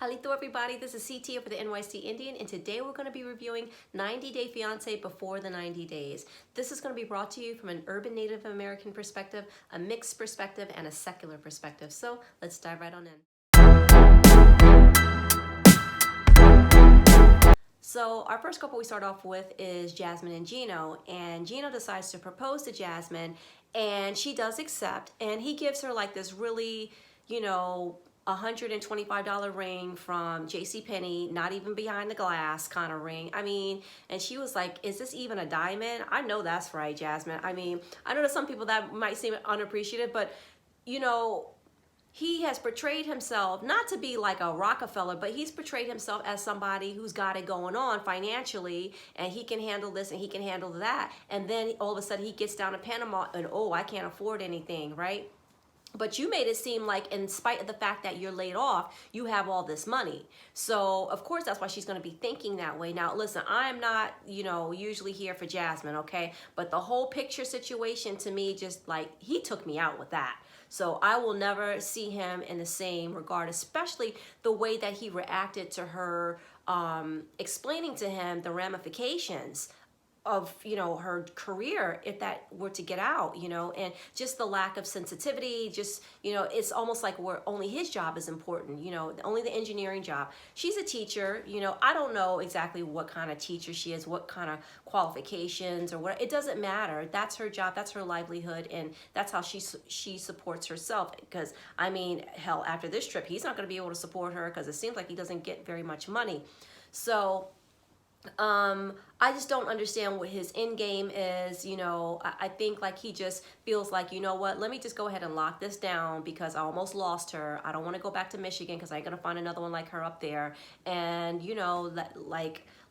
Halito everybody, this is CT for the NYC Indian, and today we're going to be reviewing 90 Day Fiancé before the 90 days. This is going to be brought to you from an urban Native American perspective, a mixed perspective, and a secular perspective. So let's dive right on in. So our first couple we start off with is Jasmine and Geno, and Geno decides to propose to Jasmine, and she does accept, and he gives her like this really, $125 ring from JCPenney, not even behind the glass kind of ring. I mean, and she was like, is this even a diamond? I know that's right, Jasmine. I mean, I know to some people that might seem unappreciative, but he has portrayed himself not to be like a Rockefeller, but he's portrayed himself as somebody who's got it going on financially, and he can handle this and he can handle that. And then all of a sudden he gets down to Panama and, oh, I can't afford anything, right? But you made it seem like, in spite of the fact that you're laid off, you have all this money. So, of course, that's why she's going to be thinking that way. Now, listen, I'm not, usually here for Jasmine, okay? But the whole picture situation to me, just like, he took me out with that. So I will never see him in the same regard, especially the way that he reacted to her explaining to him the ramifications of her career if that were to get out, and just the lack of sensitivity. Just it's almost like where only his job is important, only the engineering job. She's a teacher, I don't know exactly what kind of teacher she is, what kind of qualifications or what. It doesn't matter. That's her job, that's her livelihood, and that's how she supports herself. Because I mean, hell, after this trip he's not going to be able to support her, because it seems like he doesn't get very much money. So I just don't understand what his end game is. I think like he just feels like, you know what, let me just go ahead and lock this down because I almost lost her. I don't want to go back to Michigan because I ain't gonna find another one like her up there. And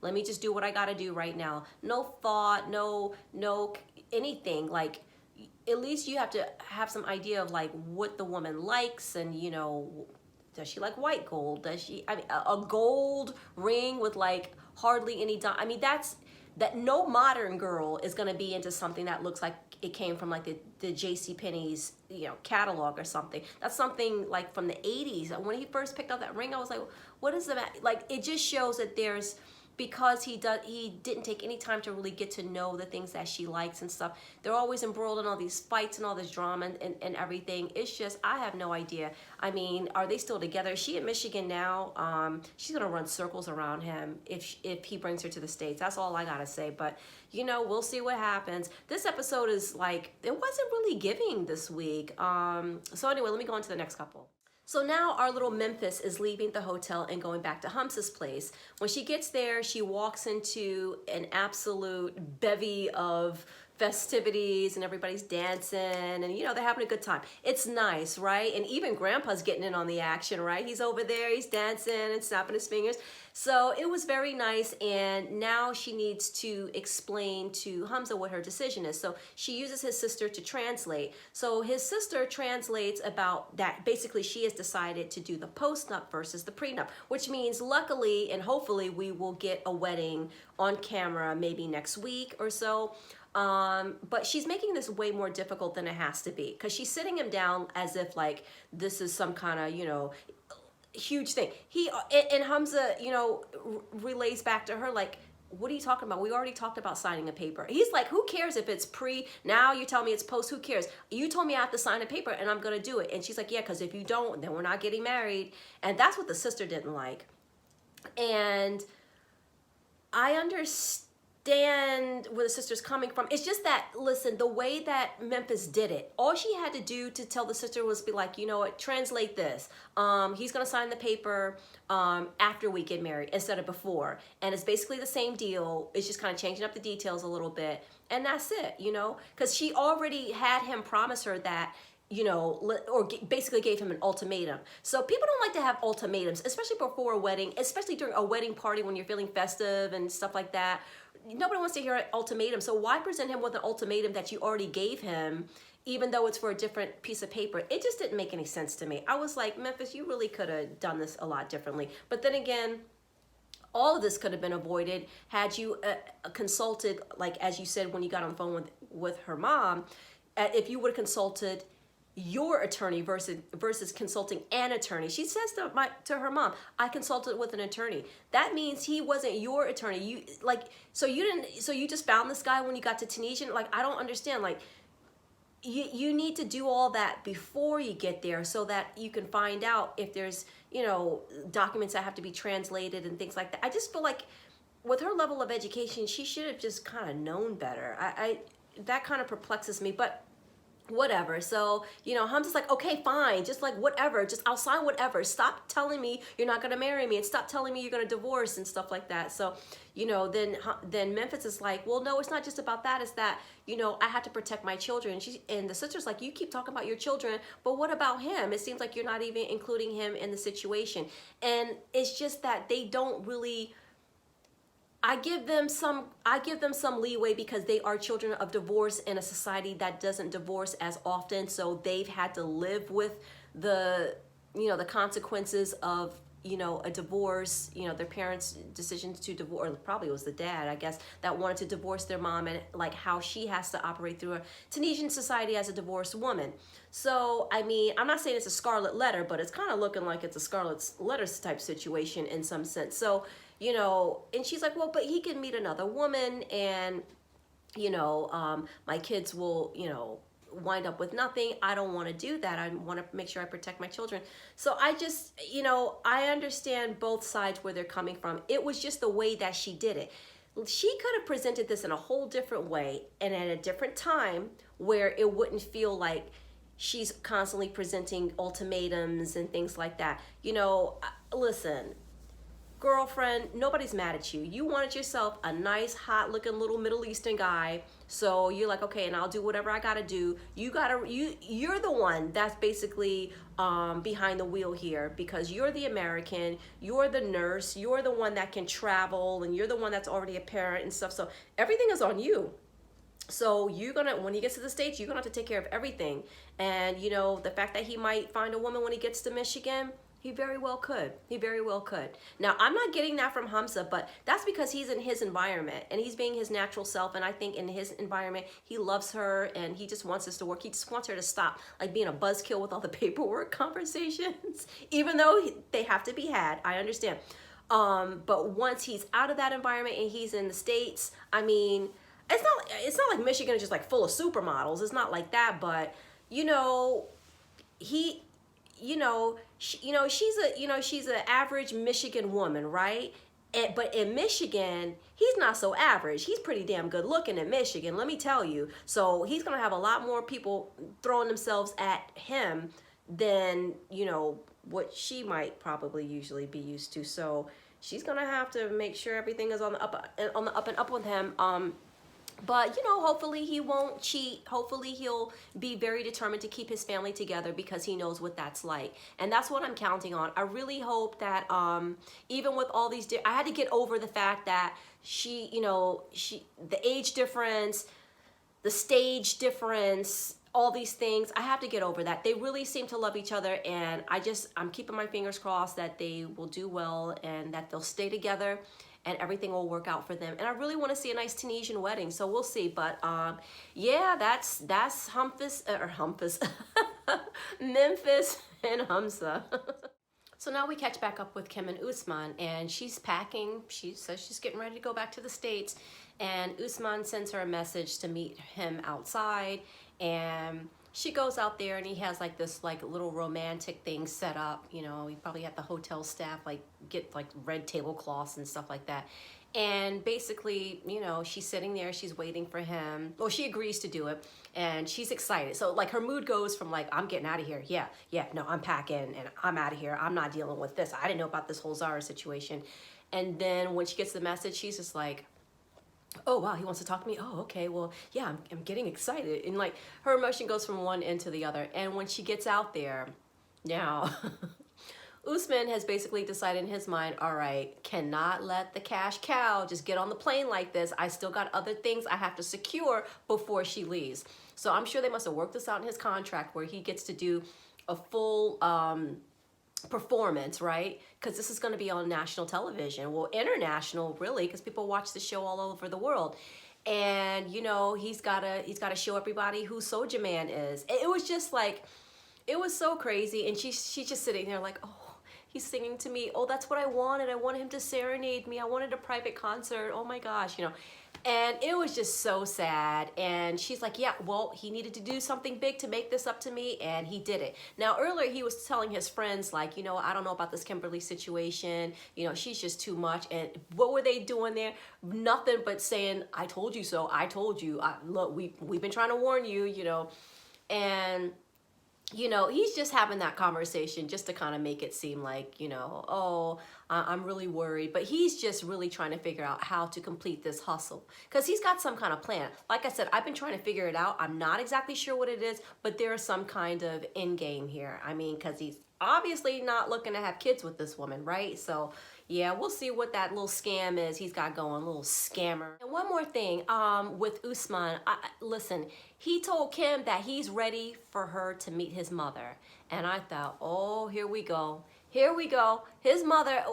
let me just do what I gotta do right now. No thought, no anything. Like, at least you have to have some idea of like what the woman likes, and does she like white gold? Does she, I mean, a gold ring with like hardly any I mean, that no modern girl is going to be into something that looks like it came from like the JCPenney's catalog or something. That's something like from the 80s. When he first picked up that ring, I was like, what is that? Like, it just shows that because he didn't take any time to really get to know the things that she likes and stuff. They're always embroiled in all these fights and all this drama and everything. It's just, I have no idea. I mean, are they still together? Is she in Michigan now? She's gonna run circles around him if he brings her to the States. That's all I gotta say. But we'll see what happens. This episode is like, it wasn't really giving this week. So anyway, let me go on to the next couple. So now our little Memphis is leaving the hotel and going back to Humsa's place. When she gets there, she walks into an absolute bevy of festivities and everybody's dancing and they're having a good time. It's nice, right? And even Grandpa's getting in on the action, right? He's over there, he's dancing and snapping his fingers. So it was very nice, and now she needs to explain to Humsa what her decision is. So she uses his sister to translate. So his sister translates about that basically she has decided to do the post-nup versus the prenup, which means luckily and hopefully we will get a wedding on camera maybe next week or so. But she's making this way more difficult than it has to be, because she's sitting him down as if like this is some kind of, huge thing. And Humsa, relays back to her like, what are you talking about? We already talked about signing a paper. He's like, who cares if it's pre, now you tell me it's post, who cares? You told me I have to sign a paper and I'm gonna do it. And she's like, yeah, because if you don't, then we're not getting married. And that's what the sister didn't like. And I understand where the sister's coming from. It's just that, listen, the way that Memphis did it, all she had to do to tell the sister was be like, you know what, translate this. He's gonna sign the paper after we get married instead of before. And it's basically the same deal. It's just kind of changing up the details a little bit. And that's it, because she already had him promise her that, or basically gave him an ultimatum. So people don't like to have ultimatums, especially before a wedding, especially during a wedding party when you're feeling festive and stuff like that. Nobody wants to hear an ultimatum. So why present him with an ultimatum that you already gave him, even though it's for a different piece of paper? It just didn't make any sense to me. I was like, Memphis, you really could have done this a lot differently. But then again, all of this could have been avoided had you consulted, like as you said when you got on the phone with her mom, if you would have consulted your attorney versus consulting an attorney. She says to her mom, I consulted with an attorney. That means he wasn't your attorney. So you just found this guy when you got to Tunisia? Like, I don't understand. Like, you need to do all that before you get there so that you can find out if there's, documents that have to be translated and things like that. I just feel like with her level of education, she should have just kind of known better. That kind of perplexes me, but whatever. So, Hamza's like, okay, fine, just like whatever, just I'll sign whatever. Stop telling me you're not gonna marry me, and stop telling me you're gonna divorce and stuff like that. So, then Memphis is like, well, no, it's not just about that. It's that, I have to protect my children. And the sister's like, you keep talking about your children, but what about him? It seems like you're not even including him in the situation. And it's just that they don't really. I give them some leeway because they are children of divorce in a society that doesn't divorce as often, so they've had to live with the consequences of a divorce, their parents' decisions to divorce, or probably it was the dad, I guess, that wanted to divorce their mom, and like how she has to operate through a Tunisian society as a divorced woman. So, I mean, I'm not saying it's a scarlet letter, but it's kind of looking like it's a scarlet letter type situation in some sense. So, and she's like, well, but he can meet another woman, and, my kids will, wind up with nothing. I don't want to do that. I want to make sure I protect my children. So I just, I understand both sides where they're coming from. It was just the way that she did it. She could have presented this in a whole different way and at a different time where it wouldn't feel like she's constantly presenting ultimatums and things like that. Listen, girlfriend, nobody's mad at you. You wanted yourself a nice, hot looking little Middle Eastern guy. So you're like, okay, and I'll do whatever I gotta do. You're the one that's basically behind the wheel here, because you're the American, you're the nurse, you're the one that can travel, and you're the one that's already a parent and stuff. So everything is on you. So when he gets to the States, you're gonna have to take care of everything. And the fact that he might find a woman when he gets to Michigan, he very well could. He very well could. Now, I'm not getting that from Hamza, but that's because he's in his environment and he's being his natural self. And I think in his environment, he loves her and he just wants this to work. He just wants her to stop like being a buzzkill with all the paperwork conversations, even though they have to be had. I understand. But once he's out of that environment and he's in the States, I mean, it's not like Michigan is just like full of supermodels. It's not like that, but she's an average Michigan woman, right? But in Michigan, he's not so average. He's pretty damn good looking in Michigan, let me tell you. So he's gonna have a lot more people throwing themselves at him than what she might probably usually be used to. So she's gonna have to make sure everything is on the up and up with him. But hopefully he won't cheat. Hopefully he'll be very determined to keep his family together because he knows what that's like. And that's what I'm counting on. I really hope that even with all these, I had to get over the fact that the age difference, the stage difference, all these things, I have to get over that. They really seem to love each other, and I'm keeping my fingers crossed that they will do well and that they'll stay together and everything will work out for them. And I really want to see a nice Tunisian wedding, so we'll see. But yeah, that's Memphis and Hamza. So now we catch back up with Kim and Usman, and she's packing. She says she's getting ready to go back to the States, and Usman sends her a message to meet him outside, and she goes out there and he has like this like little romantic thing set up. He probably had the hotel staff like get like red tablecloths and stuff like that. And basically, she's sitting there, she's waiting for him. Well, she agrees to do it and she's excited. So like her mood goes from like, I'm getting out of here. Yeah, no, I'm packing and I'm out of here. I'm not dealing with this. I didn't know about this whole Zara situation. And then when she gets the message, she's just like, oh wow, he wants to talk to me. Oh, okay, well, yeah, I'm getting excited. And like her emotion goes from one end to the other. And when she gets out there, now Usman has basically decided in his mind, all right, cannot let the cash cow just get on the plane like this. I still got other things I have to secure before she leaves. So I'm sure they must have worked this out in his contract where he gets to do a full performance, right? Because this is going to be on national television. Well, international, really, because people watch the show all over the world. And he's got to show everybody who Soulja Man is. It was just like, it was so crazy. And she's just sitting there like, oh, he's singing to me. Oh, that's what I wanted. I wanted him to serenade me. I wanted a private concert. Oh my gosh, you know. And it was just so sad. And she's like, yeah, well, he needed to do something big to make this up to me, and he did it. Now, earlier he was telling his friends, like, you know, I don't know about this Kimberly situation. You know, she's just too much. And what were they doing there? Nothing but saying, I told you so. I told you. Look, we've been trying to warn you, you know. And you know, he's just having that conversation just to kind of make it seem like, you know, oh, I'm really worried. But he's just really trying to figure out how to complete this hustle because he's got some kind of plan. Like I said, I've been trying to figure it out. I'm not exactly sure what it is, but there is some kind of end game here. I mean, because he's obviously not looking to have kids with this woman, right? So yeah, we'll see what that little scam is he's got going, little scammer. And one more thing, with Usman, listen, he told Kim that he's ready for her to meet his mother. And I thought, oh, here we go. Here we go. His mother,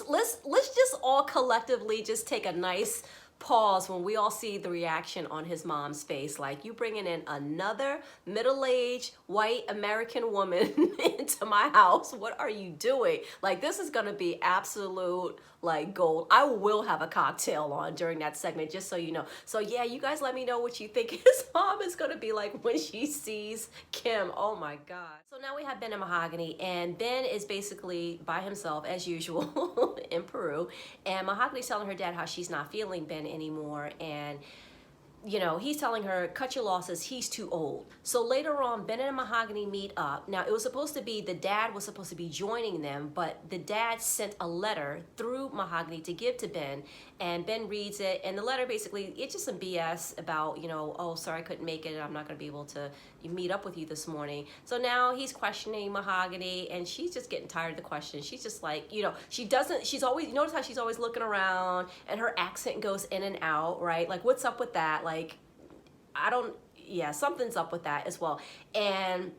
let's just all collectively just take a nice pause when we all see the reaction on his mom's face. Like, you bringing in another middle-aged white American woman into my house. What are you doing? Like, this is gonna be absolute like gold. I will have a cocktail on during that segment, just so you know. So yeah, you guys let me know what you think his mom is gonna be like when she sees Kim. Oh my God. So now we have Ben and Mahogany, and Ben is basically by himself as usual in Peru, and Mahogany's telling her dad how she's not feeling Ben anymore, and you know, he's telling her, cut your losses, he's too old. So later on, Ben and Mahogany meet up. Now, it was supposed to be, the dad was supposed to be joining them, but the dad sent a letter through Mahogany to give to Ben, and Ben reads it, and the letter basically, it's just some BS about, you know, oh, sorry, I couldn't make it, I'm not gonna be able to meet up with you this morning. So now he's questioning Mahogany, and she's just getting tired of the question. She's just like, you know, she's always, notice how she's always looking around, and her accent goes in and out, right? Like, what's up with that? Like, yeah, something's up with that as well. And,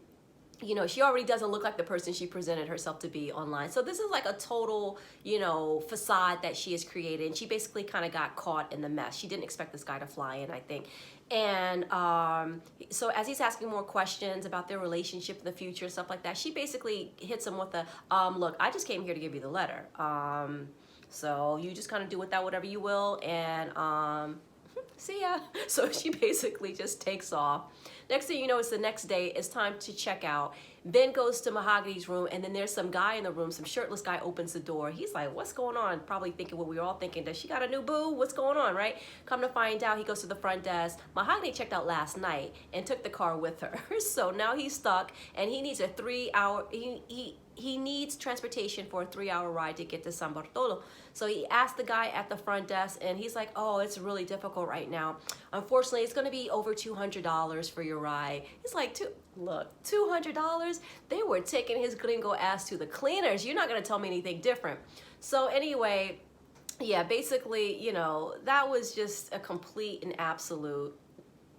you know, she already doesn't look like the person she presented herself to be online. So this is like a total, you know, facade that she has created. And she basically kind of got caught in the mess. She didn't expect this guy to fly in, I think. And so as he's asking more questions about their relationship in the future, stuff like that, she basically hits him with a, look, I just came here to give you the letter. So you just kind of do with that whatever you will. And, see ya. So she basically just takes off. Next thing you know, it's the next day. It's time to check out. Ben goes to Mahogany's room, and then there's some guy in the room, some shirtless guy opens the door. He's like, what's going on? Probably thinking what we were all thinking. Does she got a new boo? What's going on, right? Come to find out, he goes to the front desk. Mahogany checked out last night and took the car with her. So now he's stuck, and he needs a 3-hour, he needs transportation for a 3-hour ride to get to San Bartolo. So he asked the guy at the front desk, and he's like, oh, it's really difficult right now. Unfortunately, it's gonna be over $200 for your ride. He's like, look, $200? They were taking his gringo ass to the cleaners. You're not gonna tell me anything different. So anyway, yeah, basically, you know, that was just a complete and absolute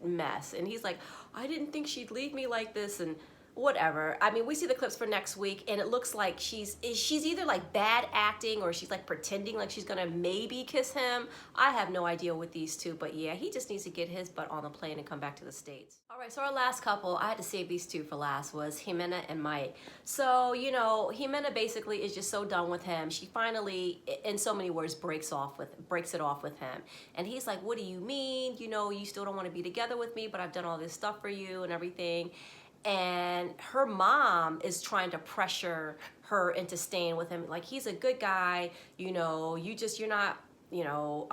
mess. And he's like, I didn't think she'd leave me like this, and whatever. I mean, we see the clips for next week, and it looks like she's either like bad acting, or she's like pretending like she's gonna maybe kiss him. I have no idea with these two, but yeah, he just needs to get his butt on the plane and come back to the States. All right, so our last couple, I had to save these two for last, was Ximena and Mike. So, you know, Ximena basically is just so done with him. She finally, in so many words, breaks it off with him. And he's like, what do you mean? You know, you still don't want to be together with me, but I've done all this stuff for you and everything. And her mom is trying to pressure her into staying with him. Like, he's a good guy, you know, you're not, you know,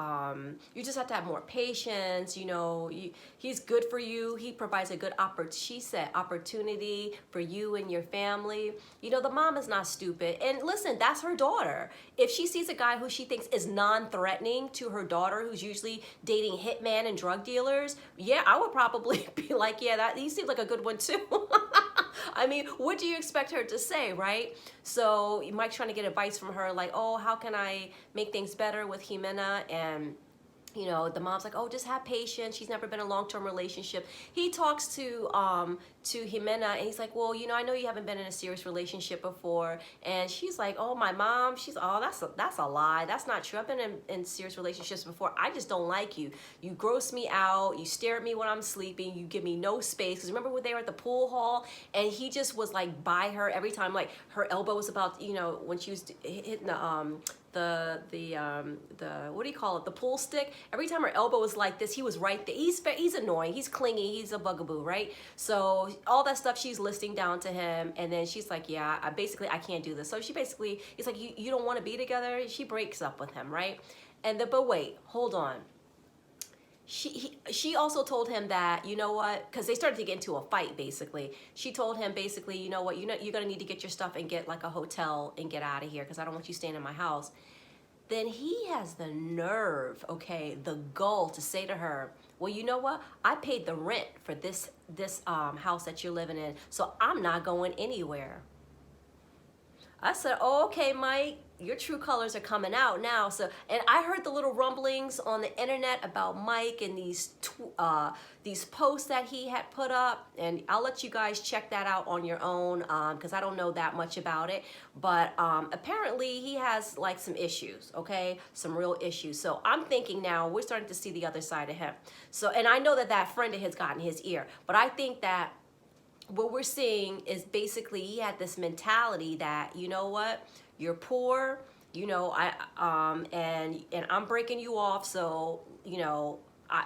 you just have to have more patience, you know, he's good for you. He provides a good opportunity for you and your family. You know, the mom is not stupid. And listen, that's her daughter. If she sees a guy who she thinks is non-threatening to her daughter, who's usually dating hitman and drug dealers, yeah, I would probably be like, yeah, he seems like a good one too. I mean, what do you expect her to say, right? So Mike's trying to get advice from her, like, oh, how can I make things better with Ximena? And you know, the mom's like, oh, just have patience. She's never been in a long-term relationship. He talks to Ximena, and he's like, well, you know, I know you haven't been in a serious relationship before. And she's like, oh, my mom, oh, that's a lie. That's not true. I've been in serious relationships before. I just don't like you. You gross me out. You stare at me when I'm sleeping. You give me no space. Because remember when they were at the pool hall, and he just was like by her every time, like her elbow was about, you know, when she was hitting the what do you call it, the pool stick, every time her elbow was like this, he was right there. He's annoying, he's clingy, he's a bugaboo, right? So all that stuff she's listing down to him, and then she's like, yeah, I can't do this. So she basically, he's like, you don't want to be together. She breaks up with him, right? And then, but wait, hold on. She also told him that, you know what, because they started to get into a fight, basically. She told him, basically, you know what, you're going to need to get your stuff and get like a hotel and get out of here, because I don't want you staying in my house. Then he has the nerve, okay, the gall to say to her, well, you know what, I paid the rent for this house that you're living in, so I'm not going anywhere. I said, oh, okay, Mike, your true colors are coming out now. So, and I heard the little rumblings on the internet about Mike and these posts that he had put up, and I'll let you guys check that out on your own, because I don't know that much about it. But apparently he has like some issues, okay, some real issues. So I'm thinking now we're starting to see the other side of him. So, and I know that that friend of his got in his ear, but I think that what we're seeing is basically he had this mentality that, you know what, you're poor, you know, and I'm breaking you off, so, you know,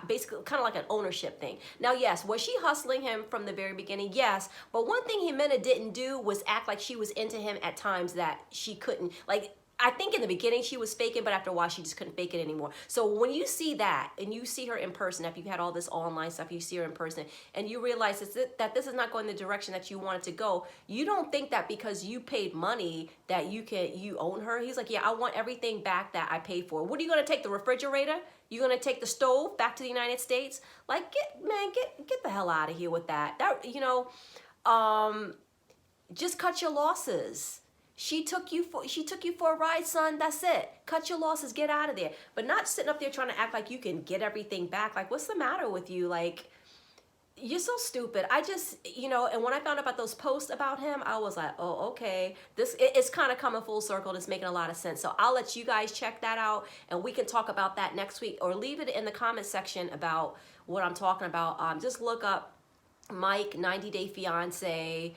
basically kind of like an ownership thing. Now, yes, was she hustling him from the very beginning? Yes, but one thing Ximena didn't do was act like she was into him at times that she couldn't, like, I think in the beginning she was faking, but after a while she just couldn't fake it anymore. So when you see that, and you see her in person, after you've had all this online stuff, you see her in person, and you realize that this is not going the direction that you want it to go, you don't think that because you paid money that you own her. He's like, yeah, I want everything back that I paid for. What are you going to take, the refrigerator? You going to take the stove back to the United States? Like, get the hell out of here with that. That, you know, just cut your losses. She took you for a ride, son. That's it. Cut your losses. Get out of there. But not sitting up there trying to act like you can get everything back. Like, what's the matter with you? Like, you're so stupid. I just, you know, and when I found out about those posts about him, I was like, oh, okay. It's kind of coming full circle. It's making a lot of sense. So I'll let you guys check that out, and we can talk about that next week, or leave it in the comment section about what I'm talking about. Just look up Mike 90 Day Fiancé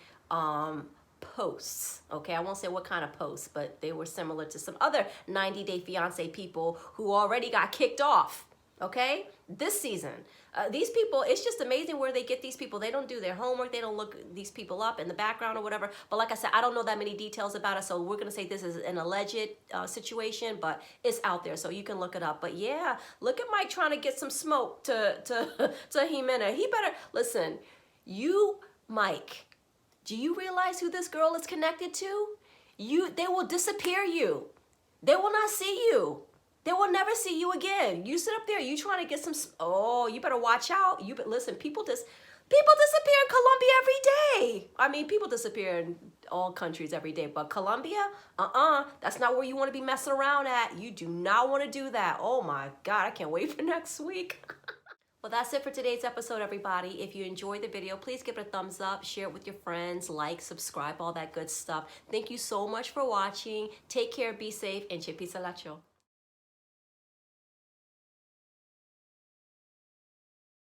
posts. Okay, I won't say what kind of posts, but they were similar to some other 90 Day Fiancé people who already got kicked off, okay, this season. These people, it's just amazing where they get these people. They don't do their homework. They don't look these people up in the background or whatever. But like I said, I don't know that many details about it, so we're going to say this is an alleged situation, but it's out there, so you can look it up. But yeah, look at Mike trying to get some smoke to Ximena. He better, listen, you, Mike, do you realize who this girl is connected to? They will disappear you. They will not see you. They will never see you again. You sit up there, you trying to get some, oh, you better watch out. Listen, people disappear in Colombia every day. I mean, people disappear in all countries every day, but Colombia, that's not where you want to be messing around at. You do not want to do that. Oh my God, I can't wait for next week. Well, that's it for today's episode, everybody. If you enjoyed the video, please give it a thumbs up, share it with your friends, like, subscribe, all that good stuff. Thank you so much for watching. Take care, be safe, and Chipisa Lacho.